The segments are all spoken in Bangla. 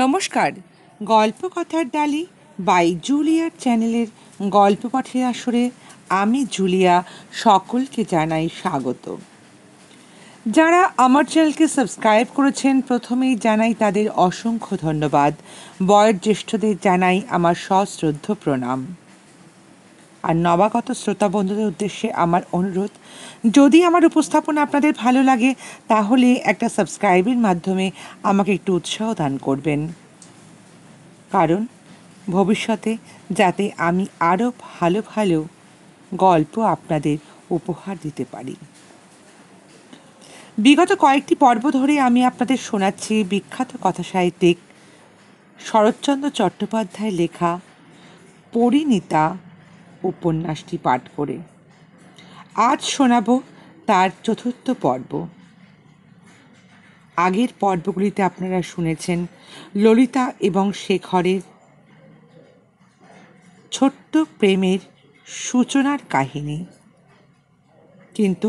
নমস্কার। গল্প কথার ডালি বাই জুলিয়ার চ্যানেলের গল্প পাঠের আসরে আমি জুলিয়া সকলকে জানাই স্বাগত। যারা আমার চ্যানেলকে সাবস্ক্রাইব করেছেন প্রথমেই জানাই তাদের অসংখ্য ধন্যবাদ। বয়োজ্যেষ্ঠদের জানাই আমার সশ্রদ্ধ প্রণাম। আর নবাগত শ্রোতা বন্ধুদের উদ্দেশ্যে আমার অনুরোধ, যদি আমার উপস্থাপনা আপনাদের ভালো লাগে তাহলে একটা সাবস্ক্রাইবের মাধ্যমে আমাকে একটু উৎসাহ দান করবেন, কারণ ভবিষ্যতে যাতে আমি আরও ভালো ভালো গল্প আপনাদের উপহার দিতে পারি। বিগত কয়েকটি পর্ব ধরে আমি আপনাদের শোনাচ্ছি বিখ্যাত কথাসাহিত্যিক শরৎচন্দ্র চট্টোপাধ্যায়ের লেখা পরিণীতা উপন্যাসটি পাঠ করে। আজ শোনাব তার চতুর্থ পর্ব। আগের পর্বগুলিতে আপনারা শুনেছেন ললিতা এবং শেখরের ছোট্ট প্রেমের সূচনার কাহিনী, কিন্তু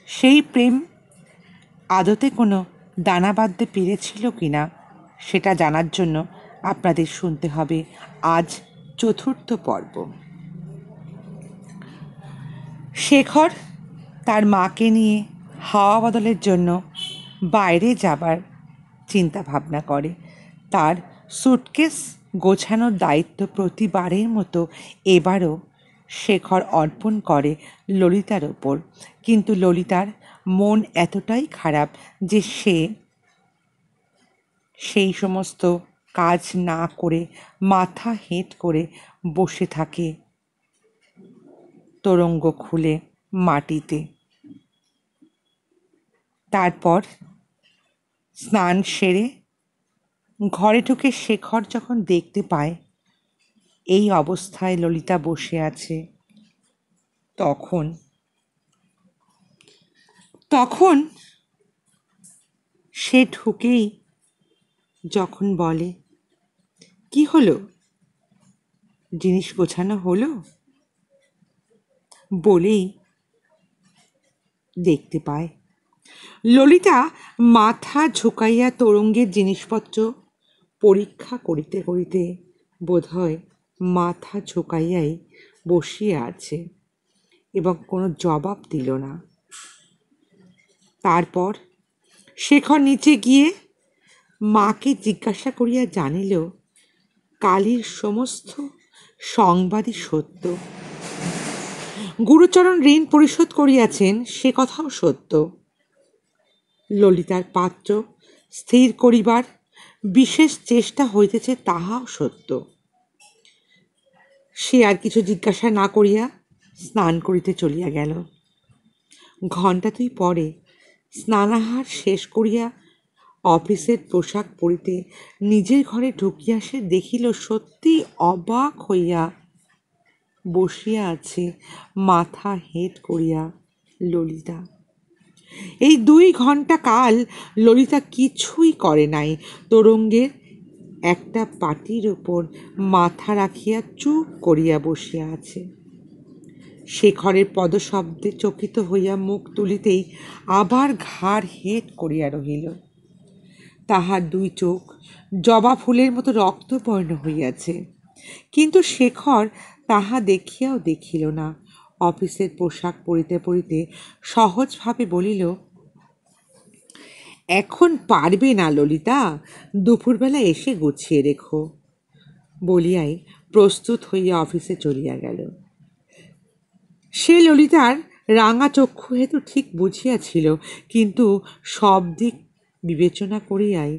সেই প্রেম আদতে কোনো দানা বাঁধতে পেরেছিল কিনা সেটা জানার জন্য আপনাদের শুনতে হবে আজ চতুর্থ পর্ব। শেখর তার মাকে নিয়ে হাওয়া বদলের জন্য বাইরে যাবার চিন্তা ভাবনা করে। তার সুটকেস গোছানোর দায়িত্ব প্রতিবারের মতো এবারও শেখর অর্পণ করে ললিতার ওপর, কিন্তু ললিতার মন এতটাই খারাপ যে সে সেই সমস্ত কাজ না করে মাথা হেঁট করে বসে থাকে তোরঙ্গ খুলে মাটিতে। তারপর স্নান সেরে ঘরে ঢুকে শেখর যখন দেখতে পায় এই অবস্থায় ললিতা বসে আছে, তখন সে ঢুকেই যখন বলে, কি হলো, জিনিস গোছানো হলো, বলেই দেখতে পায় ললিতা মাথা ঝুঁকাইয়া তোরঙ্গের জিনিসপত্র পরীক্ষা করিতে করিতে বোধহয় মাথা ঝুঁকাইয়াই বসিয়া আছে এবং কোনো জবাব দিল না। তারপর শেখর নিচে গিয়ে মাকে জিজ্ঞাসা করিয়া জানিল কালীর সমস্ত সংবাদই সত্য। গুরুচরণ ঋণ পরিশোধ করিয়াছেন সে কথাও সত্য। ললিতার পাত্র স্থির করিবার বিশেষ চেষ্টা হইতেছে তাহাও সত্য। সে আর কিছু জিজ্ঞাসা না করিয়া স্নান করিতে চলিয়া গেল। ঘণ্টা দুই পরে স্নানাহার শেষ করিয়া অফিসের পোশাক পরিতে নিজের ঘরে ঢুকিয়া সে দেখিল সত্যি অবাক হইয়া বসিয়া আছে মাথা হেঁট করিয়া ললিতা। এই 2 ঘণ্টা কাল ললিতা কিছুই করে নাই, তোরঙ্গের একটা পাটির ওপর মাথা রাখিয়া চুপ করিয়া বসিয়া আছে। শেখরের পদশব্দে চকিত হইয়া মুখ তুলিতেই আবার ঘাড় হেঁট করিয়া রহিল। তাহার 2 চোখ জবা ফুলের মতো রক্তবর্ণ হইয়াছে, কিন্তু শেখর তাহা দেখিয়াও দেখিল না। অফিসের পোশাক পরিতে পরিতে সহজভাবে বলিল, এখন পারবে না ললিতা, দুপুরবেলা এসে গুছিয়ে রেখো, বলিয়াই প্রস্তুত হইয়া অফিসে চলিয়া গেল। সে ললিতার রাঙা চক্ষু হেতু ঠিক বুঝিয়াছিল, কিন্তু সব দিক বিবেচনা করিয়াই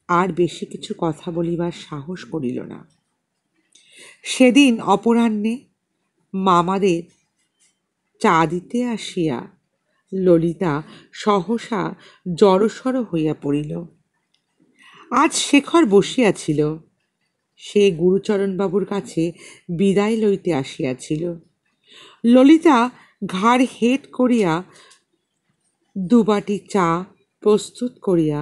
আর বেশি কিছু কথা বলিবার সাহস করিল না। সেদিন অপরাহ্নে মামাদের চা দিতে আসিয়া ললিতা সহসা জড়সড় হইয়া পড়িল। আজ শেখর বসিয়াছিল, সে গুরুচরণবাবুর কাছে বিদায় লইতে আসিয়াছিল। ললিতা ঘাড় হেঁট করিয়া 2 বাটি চা প্রস্তুত করিয়া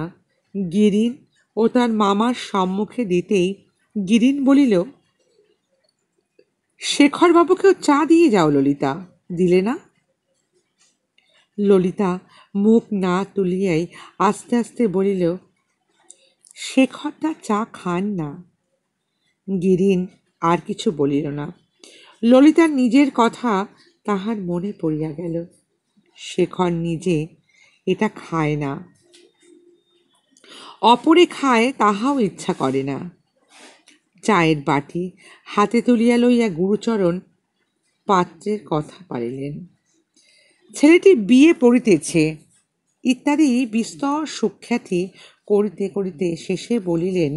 গিরিন ও তার মামার সম্মুখে দিতেই গিরিন বলিল, শেখরবাবুকেও চা দিয়ে যাও ললিতা, দিলে না? ললিতা মুখ না তুলিয়াই আস্তে আস্তে বলিল, শেখরদা চা খান না। গিরিন আর কিছু বলিল না। ললিতার নিজের কথা তাহার মনে পড়িয়া গেল। শেখর নিজে এটা খায় না, অপরে খায় তাহাও ইচ্ছা করে না। চায়ের বাটি হাতে তুলিয়া লইয়া গুরুচরণ পাত্রের কথা পারিলেন। ছেলেটি বিয়ে পড়িতেছে ইত্যাদি বিস্তর সুখ্যাতি করিতে করিতে শেষে বলিলেন,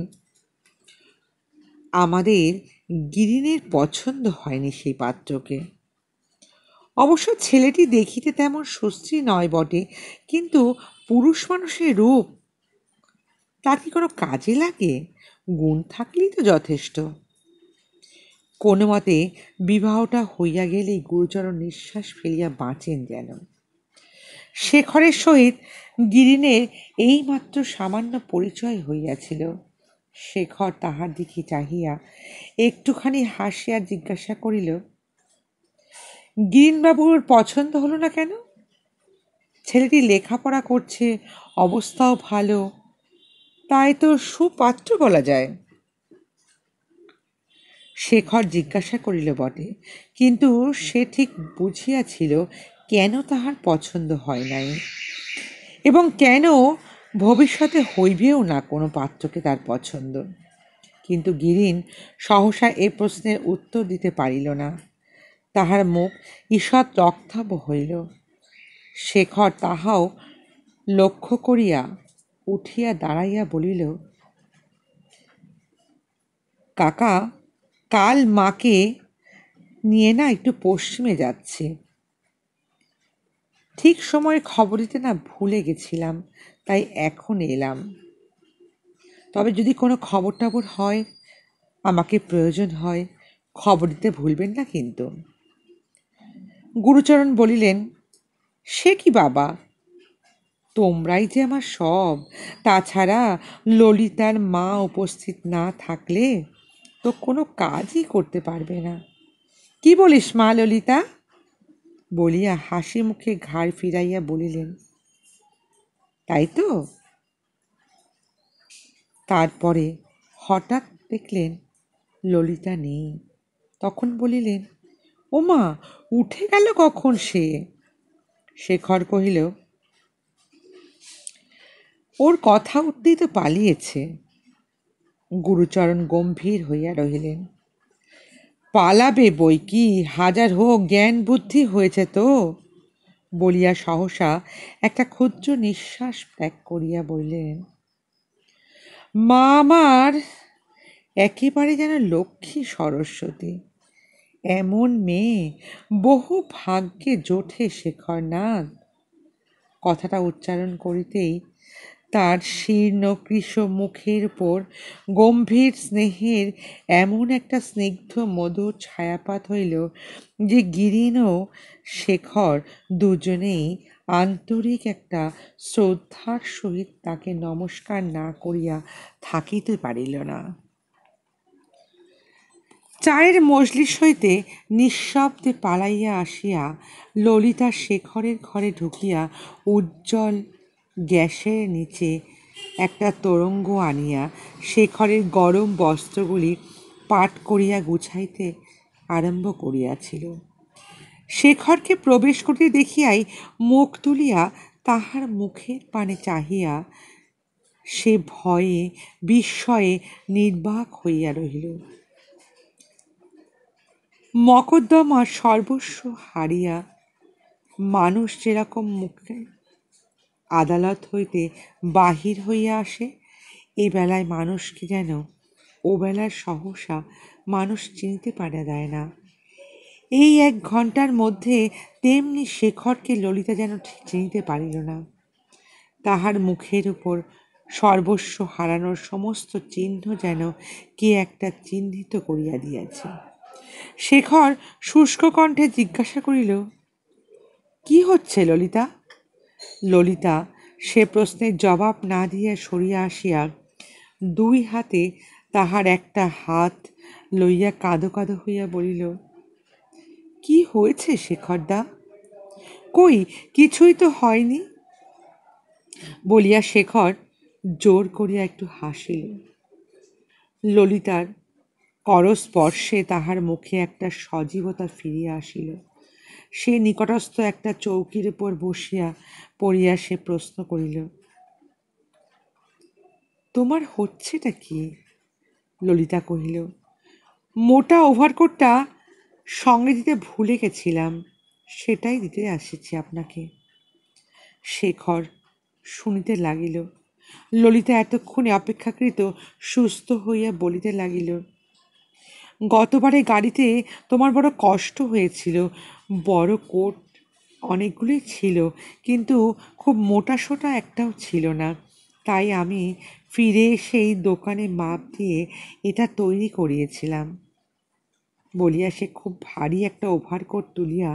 আমাদের গিরিনের পছন্দ হয়নি সেই পাত্রকে। অবশ্য ছেলেটি দেখিতে তেমন সুশ্রী নয় বটে, কিন্তু পুরুষ মানুষের রূপ তার কি কোনো কাজে লাগে? গুণ থাকলেই তো যথেষ্ট। কোনো মতে বিবাহটা হইয়া গেলেই গুরুচরণ নিঃশ্বাস ফেলিয়া বাঁচেন যেন। শেখরের সহিত গিরিনের এইমাত্র সামান্য পরিচয় হইয়াছিল। শেখর তাহার দিকে চাহিয়া একটুখানি হাসিয়া জিজ্ঞাসা করিল, গিরিনবাবুর পছন্দ হলো না কেন? ছেলেটি লেখাপড়া করছে, অবস্থাও ভালো, তাই তো সুপাত্র বলা যায়। শেখর জিজ্ঞাসা করিল বটে, কিন্তু সে ঠিক বুঝিয়াছিল কেন তাহার পছন্দ হয় নাই, এবং কেন ভবিষ্যতে হইবেও না কোনো পাত্রকে তার পছন্দ। কিন্তু গিরিন সহসা এ প্রশ্নের উত্তর দিতে পারিল না। তাহার মুখ ঈষৎ রক্তাভ হইল। শেখর তাহাও লক্ষ্য করিয়া উঠিয়া দাঁড়াইয়া বলিল, কাকা, কাল মাকে নিয়ে না একটু পশ্চিমে যাচ্ছি। ঠিক সময়ে খবর দিতে না ভুলে গেছিলাম, তাই এখন এলাম। তবে যদি কোনো খবর টবর হয়, আমাকে প্রয়োজন হয়, খবর দিতে ভুলবেন না কিন্তু। গুরুচরণ বলিলেন, সে কি বাবা, তোমরাই যে আমার সব। তাছাড়া ললিতার মা উপস্থিত না থাকলে তো কোনো কাজই করতে পারবে না। কি বলিস মা ললিতা? বলিয়া হাসি মুখে ঘাড় ফিরাইয়া বলিলেন, তাই তো। তারপরে হঠাৎ দেখলেন ললিতা নেই। তখন বলিলেন, ও মা, উঠে গেল কখন সে? শেখর কহিল, ওর কথা উঠতেই তো পালিয়েছে। গুরুচরণ গম্ভীর হইয়া রহিলেন। পালাবে বই কি, হাজার হোক জ্ঞান বুদ্ধি হয়েছে তো, বলিয়া সহসা একটা ক্ষুদ্র নিঃশ্বাস ত্যাগ করিয়া বললেন, মা আমার একেবারে যেন লক্ষ্মী সরস্বতী। এমন মেয়ে বহু ভাগ্যে জোটে শেখরনাথ। কথাটা উচ্চারণ করিতেই তার শীর্ণ কৃশ মুখের উপর গম্ভীর স্নেহের এমন একটা স্নিগ্ধ মধুর ছায়াপাত হইল যে গিরিন ও শেখর দুজনেই আন্তরিক একটা শ্রদ্ধার সহিত তাকে নমস্কার না করিয়া থাকিতে পারিল না। চায়ের মজলিস হইতে নিঃশব্দে পালাইয়া আসিয়া ললিতা শেখরের ঘরে ঢুকিয়া উজ্জ্বল গ্যাসের নিচে একটা তোরঙ্গ আনিয়া শেখরের গরম বস্ত্রগুলি পাট করিয়া গুছাইতে আরম্ভ করিয়াছিল। শেখরকে প্রবেশ করিতে দেখিয়াই মুখ তুলিয়া তাহার মুখের পানে চাহিয়া সে ভয়ে বিস্ময়ে নির্বাক হইয়া রহিল। মকদ্দমা সর্বস্ব হারিয়া মানুষ যেরকম মুখে আদালত হইতে বাহির হইয়া আসে, এ বেলায় মানুষকে যেন ও বেলার সহসা মানুষ চিনতে পারা যায় না। এই 1 ঘন্টার মধ্যে তেমনি শেখরকে ললিতা যেন ঠিক চিনিতে পারিল না। তাহার মুখের উপর সর্বস্ব হারানোর সমস্ত চিহ্ন যেন কে একটা চিহ্নিত করিয়া দিয়াছে। শেখর শুষ্ক কণ্ঠে জিজ্ঞাসা করিল, কি হচ্ছে ললিতা? ললিতা সে প্রশ্নের জবাব না দিয়া সরিয়া আসিয়া 2 হাতে তাহার একটা হাত লইয়া কাঁদো কাঁদো হইয়া বলিল, কি হয়েছে শেখরদা? কই কিছুই তো হয়নি, বলিয়া শেখর জোর করিয়া একটু হাসিল। ললিতার করস্পর্শে তাহার মুখে একটা সজীবতা ফিরিয়া আসিল। সে নিকটস্থ একটা চৌকির উপর বসিয়া পড়িয়া সে প্রশ্ন করিল, তোমার হচ্ছেটা কি? ললিতা কহিল, মোটা ওভারকোটটা সঙ্গে দিতে ভুলে গেছিলাম, সেটাই দিতে আসিছি আপনাকে। শেখর শুনিতে লাগিল। ললিতা এতক্ষণে অপেক্ষাকৃত সুস্থ হইয়া বলিতে লাগিল, গতবারে গাড়িতে তোমার বড় কষ্ট হয়েছিল। বড় কোট অনেকগুলোই ছিল, কিন্তু খুব মোটাসোটা একটাও ছিল না। তাই আমি ফিরে এসেই দোকানে মাপ দিয়ে এটা তৈরি করিয়েছিলাম। বলিয়া সে খুব ভারী একটা ওভারকোট তুলিয়া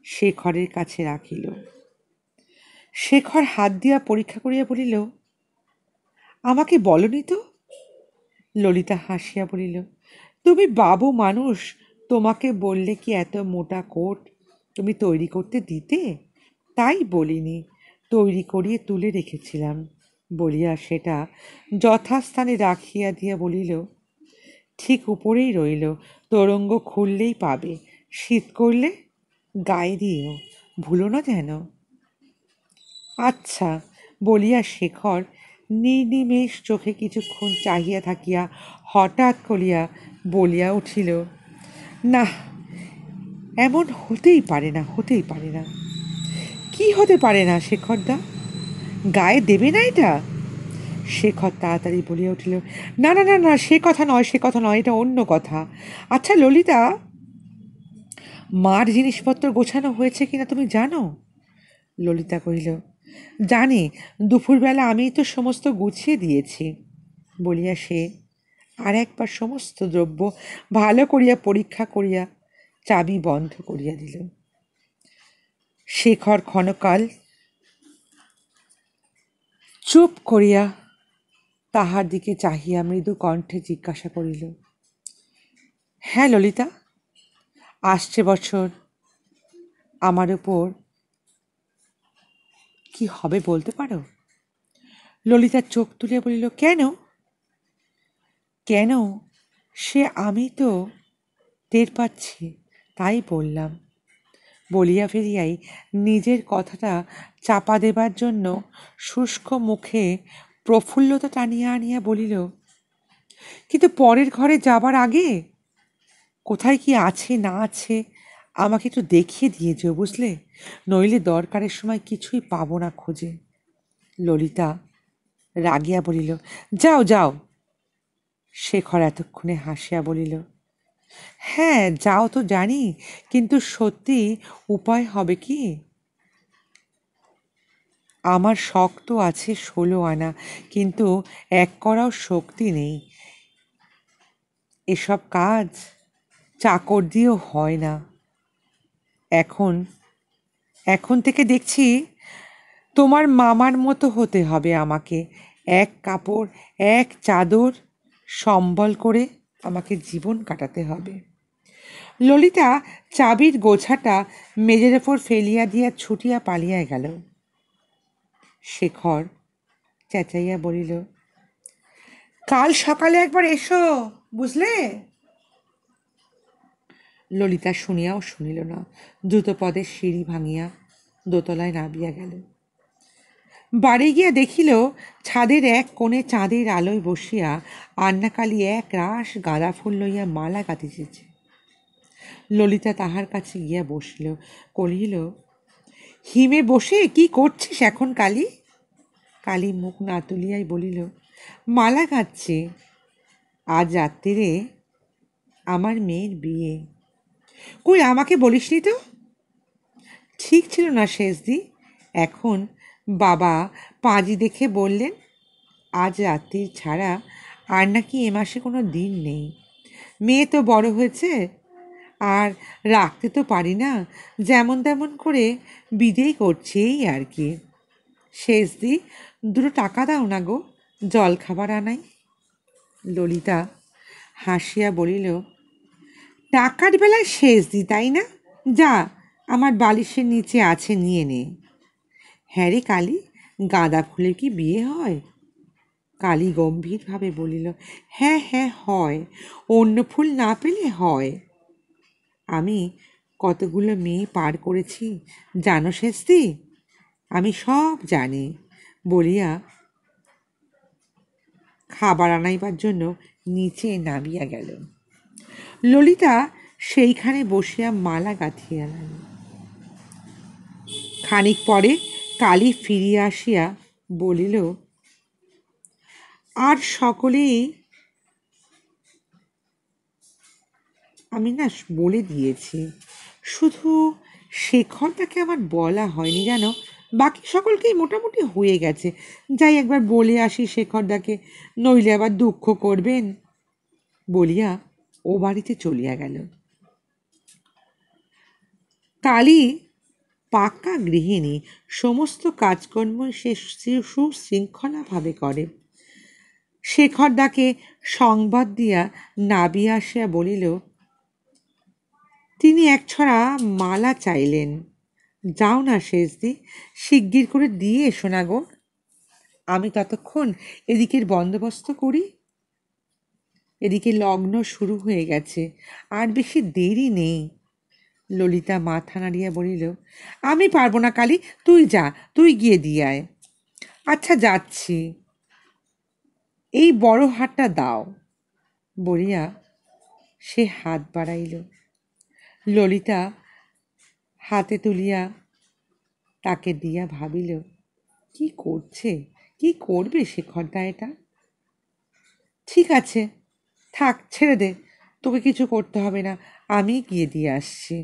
শেখরের কাছে রাখিল। শেখর হাত দিয়া পরীক্ষা করিয়া বলিল, আমাকে বলনি তো? ললিতা হাসিয়া বলিল, তুমি বাবু মানুষ, তোমাকে বললে কি এত মোটা কোট তুমি তৈরি করতে দিতে? তাই বলিনি, তৈরি করিয়ে তুলে রেখেছিলাম। বলিয়া সেটা যথাস্থানে রাখিয়া দিয়া বলিল, ঠিক উপরেই রইল, তোরঙ্গ খুললেই পাবে, শীত করলে গায়ে দিও, ভুলো না যেন। আচ্ছা, বলিয়া শেখর নির্নিমেষ চোখে কিছুক্ষণ চাহিয়া থাকিয়া হঠাৎ করিয়া বলিয়া উঠিল, না, এমন হতেই পারে না, হতেই পারে না। কি হতে পারে না শেখরদা? গায়ে দেবে না এটা? শেখর তাড়াতাড়ি বলিয়া উঠিল, না না না না, সে কথা নয়, সে কথা নয়, এটা অন্য কথা। আচ্ছা ললিতা, মার জিনিসপত্র গোছানো হয়েছে কিনা তুমি জানো? ললিতা কহিল, জানি, দুপুরবেলা আমিই তো সমস্ত গুছিয়ে দিয়েছি। বলিয়া সে আর একবার সমস্ত দ্রব্য ভালো করিয়া পরীক্ষা করিয়া চাবি বন্ধ করিয়া দিল। শেখর ক্ষণকাল চুপ করিয়া তাহার দিকে চাহিয়া মৃদু কণ্ঠে জিজ্ঞাসা করিল, হ্যাঁ ললিতা, আসছে বছর আমার উপর কি হবে বলতে পারো? ললিতা চোখ তুলিয়া বলিল, কেন? কেন সে আমি তো টের পাচ্ছি, তাই বললাম। বলিয়া ফেরিয়াই নিজের কথাটা চাপা দেবার জন্য শুষ্ক মুখে প্রফুল্লতা টানিয়া আনিয়া বলিল, কিন্তু পরের ঘরে যাবার আগে কোথায় কি আছে না আছে আমাকে একটু দেখিয়ে দিয়ে যেও, বুঝলে? নইলে দরকারের সময় কিছুই পাবো না খোঁজে। ললিতা রাগিয়া বলিল, যাও যাও। শেখর এতক্ষণে হাসিয়া বলিল, হ্যাঁ যাও তো জানি, কিন্তু সত্যি উপায় হবে কি? আমার শখ তো আছে 16 আনা, কিন্তু এক করাও শক্তি নেই। এসব কাজ চাকর দিয়েও হয় না। এখন এখন থেকে দেখছি তোমার মামার মতো হতে হবে আমাকে। এক কাপড়, এক চাদর সম্বল করে আমাকে জীবন কাটাতে হবে। ললিতা চাবির গোছাটা মেজের ওপর ফেলিয়া দিয়া ছুটিয়া পালিয়া গেল। শেখর চেঁচাইয়া বলিল, কাল সকালে একবার এসো, বুঝলে? ললিতা শুনিয়াও শুনিল না, দ্রুতপদে সিঁড়ি ভাঙিয়া দোতলায় নামিয়া গেল। বাড়ি গিয়া দেখিল ছাদের এক কোণে চাঁদের আলোয় বসিয়া আন্নাকালী এক রাস গাঁদা ফুল লইয়া মালা গাঁথিতেছে। ললিতা তাহার কাছে গিয়া বসিল, কহিল, হিমে বসে কি করছিস এখন কালী? কালী মুখ না তুলিয়াই বলিল, মালা গাঁথছে, আজ রাত্রিরে আমার মেয়ের বিয়ে। কই আমাকে বলিসনি তো? ঠিক ছিল না শেষদি, এখন বাবা পাঁজি দেখে বললেন আজ রাত্রি ছাড়া আর নাকি এ মাসে কোনো দিন নেই। মেয়ে তো বড় হয়েছে, আর রাখতে তো পারি না, যেমন তেমন করে বিদেই করছি, এই আর কি। শেষদি, দুটো টাকা দাও না গো, জল খাবার আনাই। ললিতা হাসিয়া বলিল, টাকার বেলায় শেষদি, তাই না? যা, আমার বালিশের নিচে আছে, নিয়ে নে। হ্যাঁ রে কালী, গাঁদা ফুলে কি বিয়ে হয়? কালী গম্ভীরভাবে বলিল, হ্যাঁ হ্যাঁ হয়, অন্য ফুল না পেলে হয়। আমি কতগুলো মেয়ে পার করেছি জানো শেষদি, আমি সব জানি বলিয়া খাবার আনাইবার জন্য নিচে নামিয়া গেল। ললিতা সেইখানে বসিয়া মালা গাঁথিয়া গেল। খানিক পরে কালী ফিরিয়া আসিয়া বলিল, আর সকলেই আমি না বলে দিয়েছি, শুধু শেখরদাকে আমার বলা হয়নি জানো, বাকি সকলকেই মোটামুটি হয়ে গেছে। যাই একবার বলে আসি শেখরদাকে, নইলে আবার দুঃখ করবেন বলিয়া ও বাড়িতে চলিয়া গেল। কালী পাক্কা গৃহিণী, সমস্ত কাজকর্ম সে সুশৃঙ্খলাভাবে করে। শেখরদাকে সংবাদ দিয়া নাবিয়া আসিয়া বলিল, তিনি একছড়া মালা চাইলেন, যাও না শেষদি, শিগগির করে দিয়ে এসো না গো, আমি ততক্ষণ এদিকের বন্দোবস্ত করি। এদিকে লগ্ন শুরু হয়ে গেছে, আর বেশি দেরি নেই। ললিতা মাথা নাড়িয়া বলিল, আমি পারবো না কালী, তুই যা, তুই গিয়ে দিয়ে আয়। আচ্ছা যাচ্ছি, এই বড় হারটা দাও বলিয়া সে হাত বাড়াইল। ললিতা হাতে তুলিয়া তাকে দিয়া ভাবিল, কি করছে, কি করবে শেখরদা এটা? ঠিক আছে, থাক, ছেড়ে দে, তোকে কিছু করতে হবে না, আমি গিয়ে দিয়ে আসছি।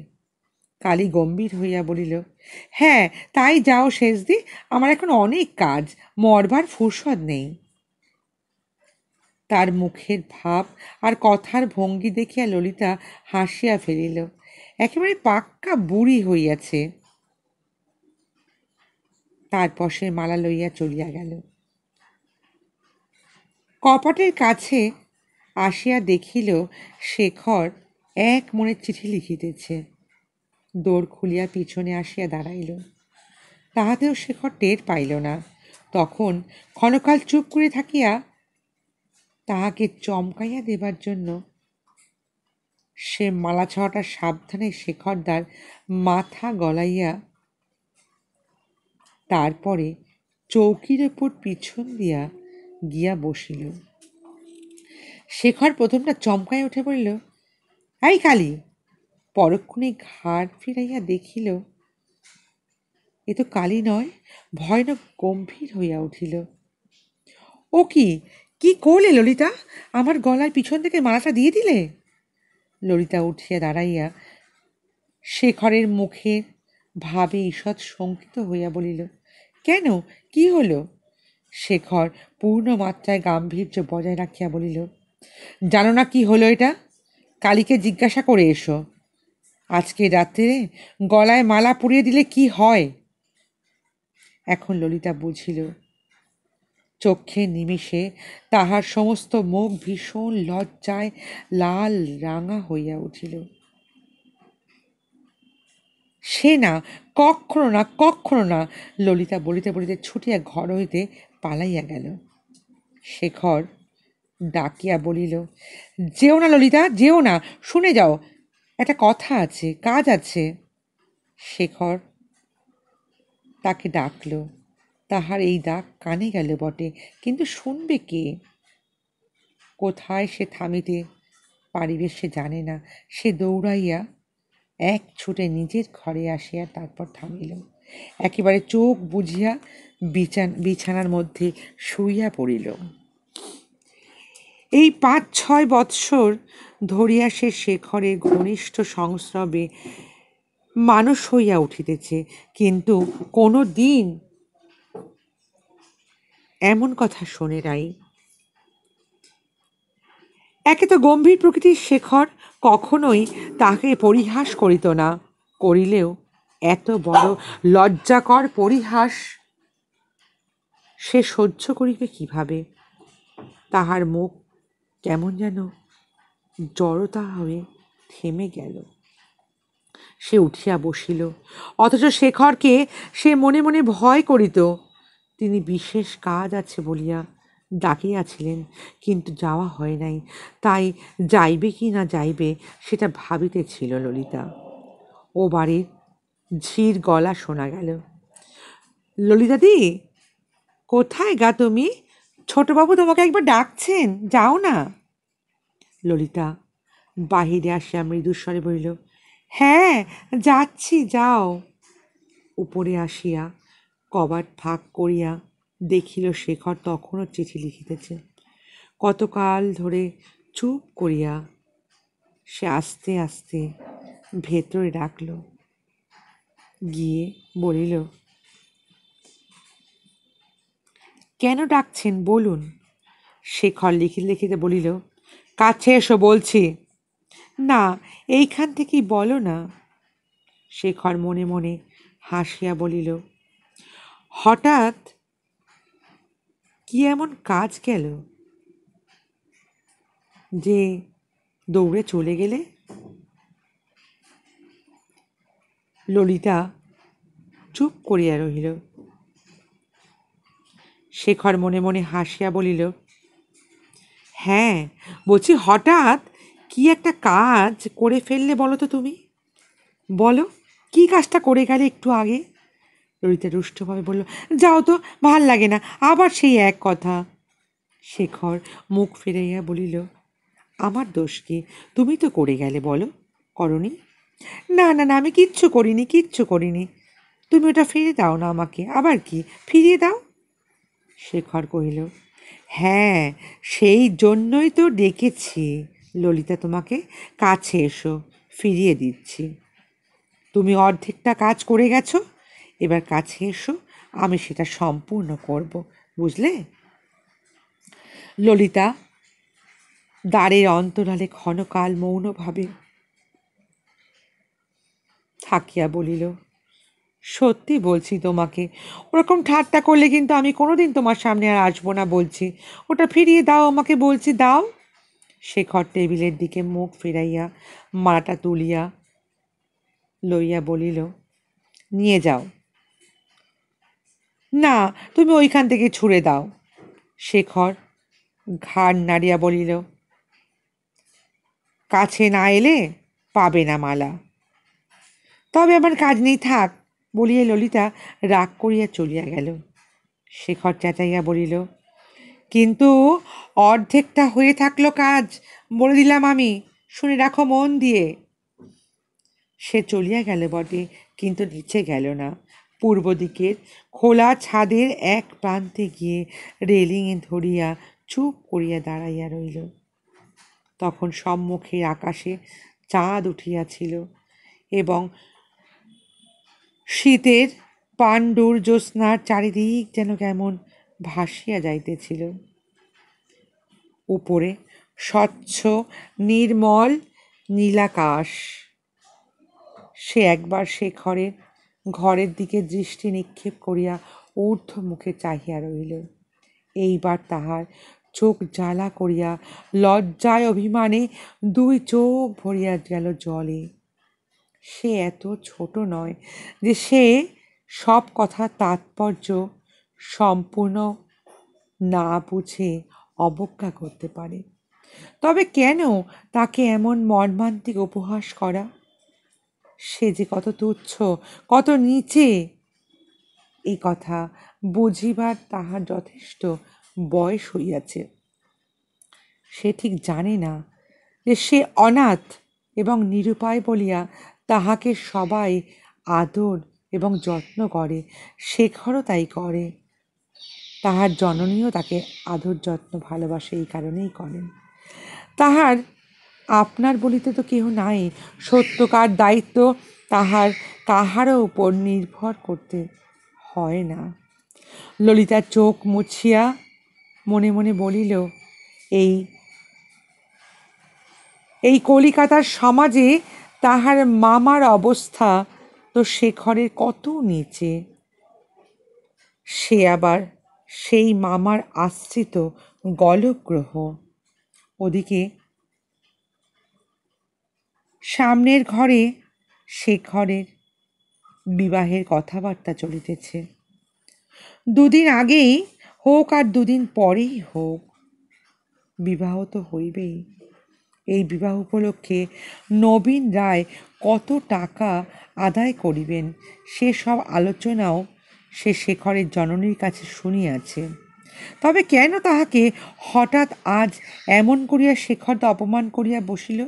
কালী গম্ভীর হইয়া বলিল, হ্যাঁ তাই যাও শেষদি, আমার এখন অনেক কাজ, মরবার ফুরসত নেই। তার মুখের ভাব আর কথার ভঙ্গি দেখিয়া ললিতা হাসিয়া ফেলিল। একেবারে পাক্কা বুড়ি হইয়াছে। তারপর সে মালা লইয়া চলিয়া গেল। কপাটের কাছে আসিয়া দেখিল শেখর এক মনে চিঠি লিখিতেছে। দোর খুলিয়া পিছনে আসিয়া দাঁড়াইল। তাহাতেও শেখর টের পাইল না। তখন ক্ষণকাল চুপ করে থাকিয়া তাহাকে চমকাইয়া দেবার জন্য সে মালা ছাওয়াটা সাবধানে শেখরদার মাথা গলাইয়া তারপরে চৌকির ওপর পিছন দিয়া গিয়া বসিল। শেখর প্রথমটা চমকাইয়া উঠে বলিল, এই কালী! পরক্ষণে ঘাড় ফিরাইয়া দেখিল এ তো কালী নয়, ভয়ানক গম্ভীর হইয়া উঠিল। ও কি, কি করলে ললিতা? আমার গলায় পিছন থেকে মালাটা দিয়ে দিলে? ললিতা উঠিয়া দাঁড়াইয়া শেখরের মুখের ভাবে ঈষৎ শঙ্কিত হইয়া বলিল, কেন, কি হলো? শেখর পূর্ণ মাত্রায় গাম্ভীর্য বজায় রাখিয়া বলিল, জানো না কি হলো এটা? কালীকে জিজ্ঞাসা করে এসো। আজকে রাত্রে গলায় মালা পরিয়ে দিলে কি হয়। এখন ললিতা বুঝিল। চক্ষে নিমিষে তাহার সমস্ত মুখ ভীষণ লজ্জায় লাল রাঙা হইয়া উঠিল। সে না, কক্ষনো না, কক্ষনো না, ললিতা বলিতে বলিতে ছুটিয়া ঘর হইতে পালাইয়া গেল। শেখর ডাকিয়া বলিল, যেও না ললিতা, যেও না, শুনে যাও, একটা কথা আছে, কাজ আছে। শেখর তাকে ডাকল। তাহার এই ডাক কানে গেল বটে, কিন্তু শুনবে কে? কোথায় সে থামিতে পারিবে সে জানে না। সে দৌড়াইয়া এক ছুটে নিজের ঘরে আসিয়া তারপর থামিল। একেবারে চোখ বুঝিয়া বিছানার মধ্যে শুইয়া পড়িল। এই ৫-৬ বৎসর ধরিয়া সে শেখরের ঘনিষ্ঠ সংস্রবে মানুষ হইয়া উঠিতেছে, কিন্তু কোনো দিন এমন কথা শোনে নাই। একে তো গম্ভীর প্রকৃতির শেখর কখনোই তাকে পরিহাস করিত না, করিলেও এত বড় লজ্জাকর পরিহাস সে সহ্য করিবে কিভাবে? তাহার মুখ কেমন যেন জড়তা হয়ে থেমে গেল। সে উঠিয়া বসিল, অথচ শেখরকে সে মনে মনে ভয় করিত। তিনি বিশেষ কাজ আছে বলিয়া ডাকিয়াছিলেন, কিন্তু যাওয়া হয় নাই। তাই যাইবে কি না যাইবে সেটা ভাবিতেছিল ললিতা। ও বাড়ির ঝির গলা শোনা গেল। ললিতাদি, কোথায় গা তুমি? ছোটবাবু তোমাকে একবার ডাকছেন, যাও না। ললিতা বাহিরে আসিয়া মৃদুস্বরে বলিল, হ্যাঁ যাচ্ছি, যাও। উপরে আসিয়া কবাট ফাঁক করিয়া দেখিল শেখর তখনও চিঠি লিখিতেছে। কতকাল ধরে চুপ করিয়া সে আস্তে আস্তে ভেতরে ডাকল, গিয়ে বলিল, কেন ডাকছেন বলুন। শেখর লিখিতে লিখিতে বলিল, কাছে এসো বলছি। না, এইখান থেকেই বলো না। শেখর মনে মনে হাসিয়া বলিল, হঠাৎ কি এমন কাজ গেল যে দৌড়ে চলে গেলে? ললিতা চুপ করিয়া রহিল। শেখর মনে মনে হাসিয়া বলিল, হ্যাঁ বলছি, হঠাৎ কি একটা কাজ করে ফেললে বলো তো তুমি। বলো, কি কাজটা করে গেলে একটু আগে? ললিতা রুষ্টভাবে বলল, যাও তো, ভাল লাগে না, আবার সেই এক কথা। শেখর মুখ ফিরাইয়া বলিল, আমার দোষ কি? তুমি তো করে গেলে, বলো করনি? না না না, আমি কিচ্ছু করিনি, কিচ্ছু করিনি। তুমি ওটা ফিরিয়ে দাও না আমাকে। আবার কি ফিরিয়ে দাও? শেখর কহিল, হ্যাঁ সেই জন্যই তো ডেকেছি ললিতা তোমাকে। কাছে এসো, ফিরিয়ে দিচ্ছি। তুমি অর্ধেকটা কাজ করে গেছো, এবার কাছে এসো, আমি সেটা সম্পূর্ণ করব, বুঝলে? ললিতা দ্বারের অন্তরালে ক্ষণকাল মৌনভাবে থাকিয়া বলিল, সত্যি বলছি তোমাকে, ওরকম ঠাট্টা করলে কিন্তু আমি কোনোদিন তোমার সামনে আর আসবো না বলছি। ওটা ফিরিয়ে দাও আমাকে বলছি, দাও। শেখর টেবিলের দিকে মুখ ফিরাইয়া মালাটা তুলিয়া লইয়া বলিল, নিয়ে যাও। না, তুমি ওইখান থেকে ছুঁড়ে দাও। শেখর ঘাড় নাড়িয়া বলিল, কাছে না এলে পাবে না মালা। তবে আমার কাজ নেই, থাক, বলিয়া ললিতা রাগ করিয়া চলিয়া গেল। শেখর চেঁচাইয়া বলিল, কিন্তু অর্ধেকটা হয়ে থাকলো কাজ, বলে দিলাম আমি, শুনে রাখো মন দিয়ে। সে চলিয়া গেল বটে, কিন্তু নিচে গেল না। পূর্ব দিকের খোলা ছাদের এক প্রান্তে গিয়ে রেলিংয়ে ধরিয়া চুপ করিয়া দাঁড়াইয়া রইল। তখন সম্মুখের আকাশে চাঁদ উঠিয়াছিল এবং শীতের পাণ্ডুর জ্যোৎস্নার চারিদিক যেন কেমন ভাসিয়া যাইতেছিল। উপরে স্বচ্ছ নির্মল নীলাকাশ। সে একবার শেখরের ঘরের দিকে দৃষ্টি নিক্ষেপ করিয়া ঊর্ধ্বমুখে চাহিয়া রহিল। এইবার তাহার চোখ জ্বালা করিয়া লজ্জায় অভিমানে দুই চোখ ভরিয়া গেল জলে। সে এত ছোট নয় যে সে সব কথার তাৎপর্য সম্পূর্ণ না বুঝে অবজ্ঞা করতে পারে। তবে কেন তাকে এমন মর্মান্তিক উপহাস করা? সে যে কত তুচ্ছ, কত নীচে, এই কথা বুঝিবার তাহার যথেষ্ট বয়স হইয়াছে। সে ঠিক জানে না যে সে অনাথ এবং নিরুপায় বলিয়া তাহাকে সবাই আদর এবং যত্ন করে। শেখরও তাই করে। তাহার জননীও তাকে আদর যত্ন ভালোবাসে, এই কারণেই করেন। তাহার আপনার বলিতে তো কেহ নাই। সত্যকার দায়িত্ব তাহার কাহারও উপর নির্ভর করতে হয় না। ললিতার চোখ মুছিয়া মনে মনে বলিল, এই এই কলিকাতার সমাজে তাহার মামার অবস্থা তো শেখরের কত নিচে। সে আবার সেই মামার আশ্রিত গলগ্রহ। ওদিকে সামনের ঘরে শেখরের বিবাহের কথাবার্তা চলিতেছে। দুদিন আগেই হোক আর দুদিন পরেই হোক, বিবাহ তো হইবেই। এই বিবাহ উপলক্ষে নবীন রায় কত টাকা আদায় করিবেন সে সব আলোচনাও সে শেখরের জননীর কাছে শুনিয়াছে। তবে কেন তাহাকে হঠাৎ আজ এমন করিয়া শেখর অপমান করিয়া বসিল?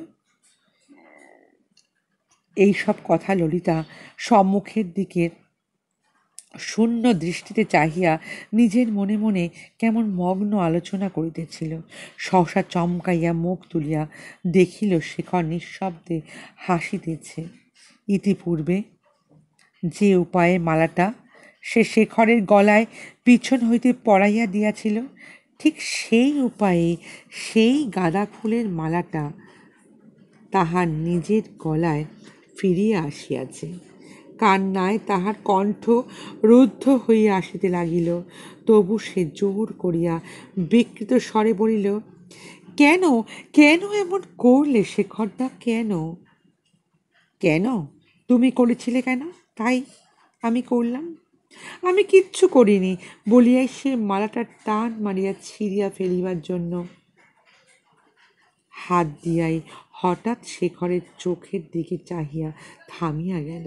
এইসব কথা ললিতা সম্মুখের দিকে শূন্য দৃষ্টিতে চাহিয়া নিজের মনে মনে কেমন মগ্ন আলোচনা করিতেছিল। সহসা চমকাইয়া মুখ তুলিয়া দেখিল শেখর নিঃশব্দে হাসিতেছে। ইতিপূর্বে যে উপায়ে মালাটা সে শেখরের গলায় পিছন হইতে পরাইয়া দিয়াছিল, ঠিক সেই উপায়ে সেই গাঁদা ফুলের মালাটা তাহার নিজের গলায় ফিরিয়া আসিয়াছে। কান্নায় তাহার কণ্ঠ রুদ্ধ হইয়া আসিতে লাগিল। তবু সে জোর করিয়া বিকৃত স্বরে বলিল, কেন কেন এমন করলে শেখরদা, কেন? কেন? তুমি করেছিলে কেন, তাই আমি করলাম। আমি কিচ্ছু করিনি বলিয়াই সে মালাটা টান মারিয়া ছিঁড়িয়া ফেলিবার জন্য হাত দিয়াই হঠাৎ শেখরের চোখের দিকে চাহিয়া থামিয়া গেল।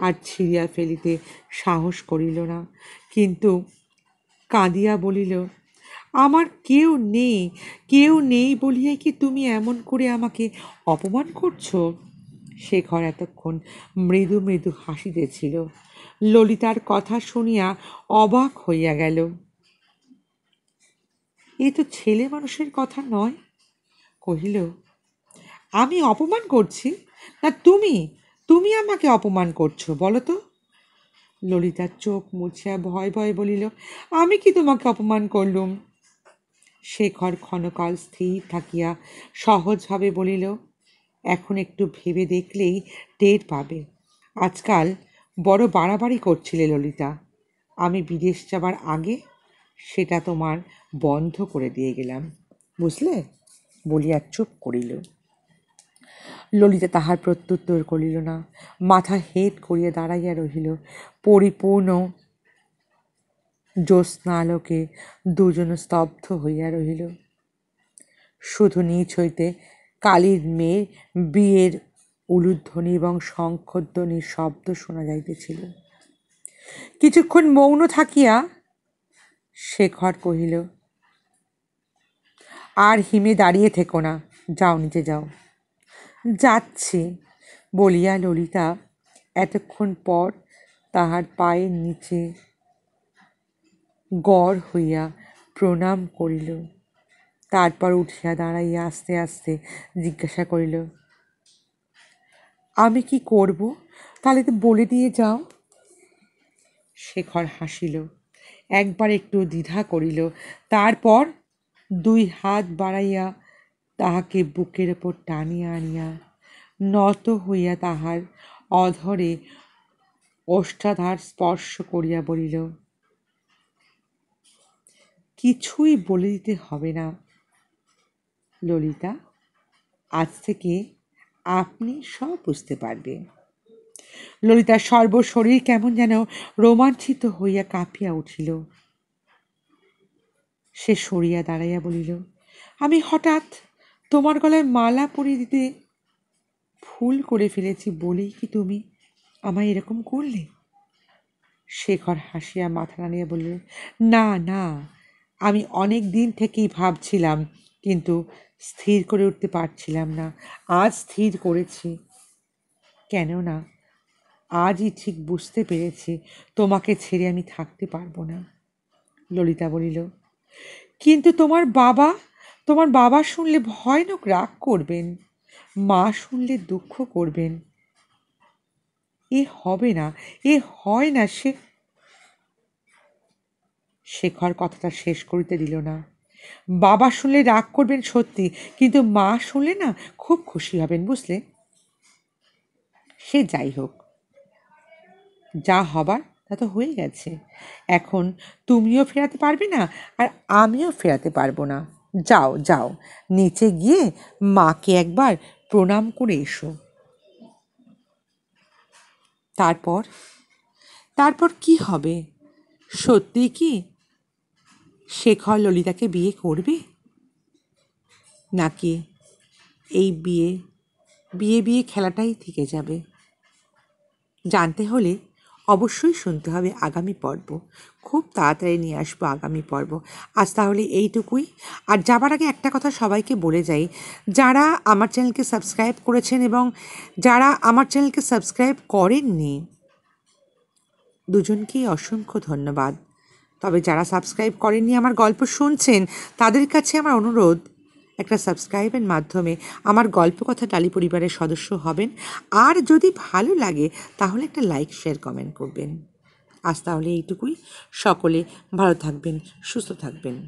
আর ছিঁড়িয়া ফেলিতে সাহস করিল না, কিন্তু কাঁদিয়া বলিল, আমার কেউ নেই, কেউ নেই বলিয়াই কি তুমি এমন করে আমাকে অপমান করছো? শেখর এতক্ষণ মৃদু মৃদু হাসিতেছিল। ললিতার কথা শুনিয়া অবাক হইয়া গেল। এ তো ছেলে মানুষের কথা নয়। কহিল, আমি অপমান করছি না তুমি? তুমি আমাকে অপমান করছো, বলো তো? ললিতার চোখ মুছিয়া ভয় ভয়ে বলিল, আমি কি তোমাকে অপমান করলুম? শেখর ক্ষণকাল স্থির থাকিয়া সহজভাবে বলিল, এখন একটু ভেবে দেখলেই টের পাবে। আজকাল বড় বাড়াবাড়ি করছিলে ললিতা। আমি বিদেশ যাবার আগে সেটা তোমার বন্ধ করে দিয়ে গেলাম, বুঝলে? বলিয়া চুপ করিল। ললিতা তাহার প্রত্যুত্তর করিল না, মাথা হেঁট করিয়া দাঁড়াইয়া রহিল। পরিপূর্ণ জ্যোৎস্নালোকে দুজন স্তব্ধ হইয়া রহিল। শুধু নিচ হইতে কালীর মেয়ের বিয়ের উলুধ্বনি এবং শঙ্খধ্বনির শব্দ শোনা যাইতেছিল। কিছুক্ষণ মৌন থাকিয়া শেখর কহিল, আর হিমে দাঁড়িয়ে থেকো না, যাও নিচে যাও। যাচ্ছি বলিয়া ললিতা এতক্ষণ পর তাহার পায়ের নিচে গড় হইয়া প্রণাম করিল। তারপর উঠিয়া দাঁড়াইয়া আস্তে আস্তে জিজ্ঞাসা করিল, আমি কি করব, তাহলে তো বলে দিয়ে যাও। শেখর হাসিল, একবার একটু দ্বিধা করিল, তারপর দুই হাত বাড়াইয়া তাহাকে বুকের ওপর টানিয়া আনিয়া নত হইয়া তাহার অধরে ওষ্ঠাধর স্পর্শ করিয়া বলিল, কিছুই বলে দিতে হবে না ললিতা, আজ থেকে আপনি সব বুঝতে পারবেন। ললিতার সর্বশরীর কেমন যেন রোমাঞ্চিত হইয়া কাঁপিয়া উঠিল। সে সরিয়া দাঁড়াইয়া বলিল, আমি হঠাৎ তোমার গলায় মালা পরিয়ে দিতে ভুল করে ফেলেছি বলেই কি তুমি আমায় এরকম করলে? শেখর হাসিয়া মাথা নাড়িয়া বলল, না না, আমি অনেক দিন থেকেই ভাবছিলাম, কিন্তু স্থির করে উঠতে পারছিলাম না। আজ স্থির করেছি। কেননা আজই ঠিক বুঝতে পেরেছি তোমাকে ছেড়ে আমি থাকতে পারবো না। ললিতা বলিল, কিন্তু তোমার বাবা শুনলে ভয়ানক রাগ করবেন, মা শুনলে দুঃখ করবেন। এ হবে না, এ হয় না। শেখর কথাটা শেষ করিতে দিল না। বাবা শুনলে রাগ করবেন সত্যি, কিন্তু মা শুনলে না খুব খুশি হবেন, বুঝলে? সে যাই হোক, যা হবার তা তো হয়ে গেছে। এখন তুমিও ফেরাতে পারবে না, আর আমিও ফেরাতে পারবো না। যাও যাও, নিচে গিয়ে মাকে একবার প্রণাম করে এসো। তারপর তারপর কি হবে? সত্যি কি শেখর ললিতাকে বিয়ে করবে, নাকি এই বিয়ে বিয়ে বিয়ে খেলাটাই থেকে যাবে? জানতে হলে অবশ্যই শুনতে হবে আগামী পর্ব। খুব তাড়াতাড়ি নিয়ে আসবো আগামী পর্ব। আজ তাহলে এইটুকুই। আর যাবার আগে একটা কথা সবাইকে বলে যাই, যারা আমার চ্যানেলকে সাবস্ক্রাইব করেছেন এবং যারা আমার চ্যানেলকে সাবস্ক্রাইব করেননি, দুজনকেই অসংখ্য ধন্যবাদ। তবে যারা সাবস্ক্রাইব করেননি, আমার গল্প শুনছেন, তাদের কাছে আমার অনুরোধ, একটা সাবস্ক্রাইবের মাধ্যমে আমার গল্পকথা টালি পরিবারের সদস্য হবেন। আর যদি ভালো লাগে তাহলে একটা লাইক, শেয়ার, কমেন্ট করবেন। আজ তাহলে এইটুকুই। সকলে ভালো থাকবেন, সুস্থ থাকবেন।